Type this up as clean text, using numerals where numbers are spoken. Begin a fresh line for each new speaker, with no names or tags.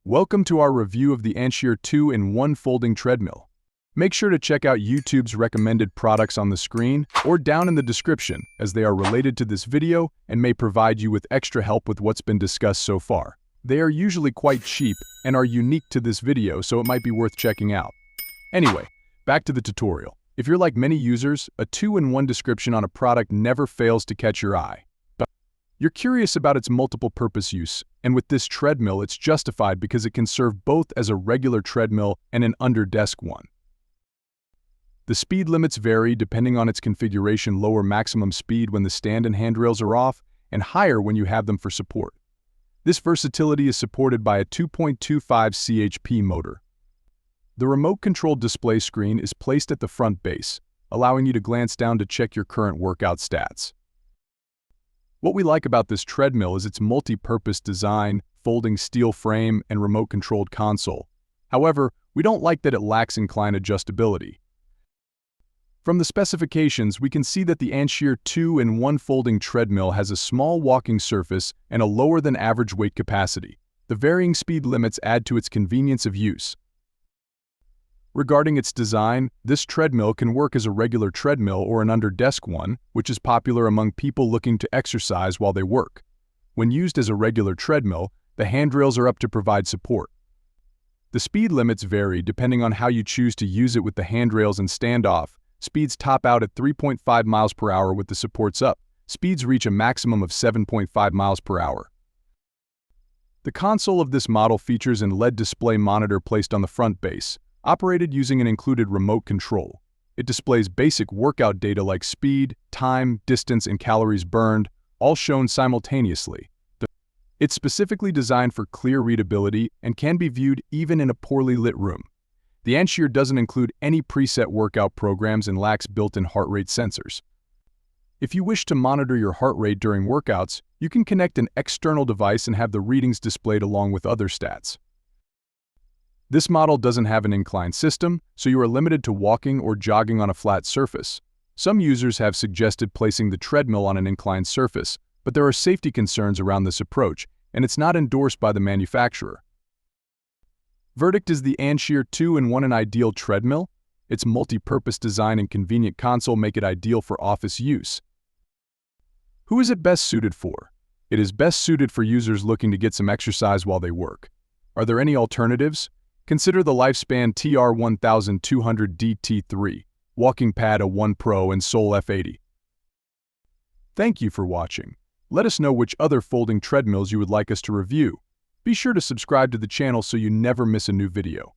Welcome to our review of the Ancheer 2-in-1 folding treadmill. Make sure to check out YouTube's recommended products on the screen or down in the description, as they are related to this video and may provide you with extra help with what's been discussed so far. They are usually quite cheap and are unique to this video, so it might be worth checking out. Anyway, back to the tutorial. If you're like many users, a 2-in-1 description on a product never fails to catch your eye. You're curious about its multiple purpose use, and with this treadmill it's justified because it can serve both as a regular treadmill and an under-desk one. The speed limits vary depending on its configuration, lower maximum speed when the stand and handrails are off, and higher when you have them for support. This versatility is supported by a 2.25 chp motor. The remote-controlled display screen is placed at the front base, allowing you to glance down to check your current workout stats. What we like about this treadmill is its multi-purpose design, folding steel frame, and remote-controlled console. However, we don't like that it lacks incline adjustability. From the specifications, we can see that the Ancheer 2-in-1 folding treadmill has a small walking surface and a lower than average weight capacity. The varying speed limits add to its convenience of use. Regarding its design, this treadmill can work as a regular treadmill or an under-desk one, which is popular among people looking to exercise while they work. When used as a regular treadmill, the handrails are up to provide support. The speed limits vary depending on how you choose to use it. With the handrails and standoff, speeds top out at 3.5 miles per hour. With the supports up, speeds reach a maximum of 7.5 miles per hour. The console of this model features an LED display monitor placed on the front base, operated using an included remote control. It displays basic workout data like speed, time, distance, and calories burned, all shown simultaneously. It's specifically designed for clear readability and can be viewed even in a poorly lit room. The Ancheer doesn't include any preset workout programs and lacks built-in heart rate sensors. If you wish to monitor your heart rate during workouts, you can connect an external device and have the readings displayed along with other stats. This model doesn't have an incline system, so you are limited to walking or jogging on a flat surface. Some users have suggested placing the treadmill on an inclined surface, but there are safety concerns around this approach, and it's not endorsed by the manufacturer. Verdict: is the Ancheer 2-in-1 an ideal treadmill? Its multi-purpose design and convenient console make it ideal for office use. Who is it best suited for? It is best suited for users looking to get some exercise while they work. Are there any alternatives? Consider the Lifespan TR1200 DT3, Walking Pad A1 Pro, and Sole F80. Thank you for watching. Let us know which other folding treadmills you would like us to review. Be sure to subscribe to the channel so you never miss a new video.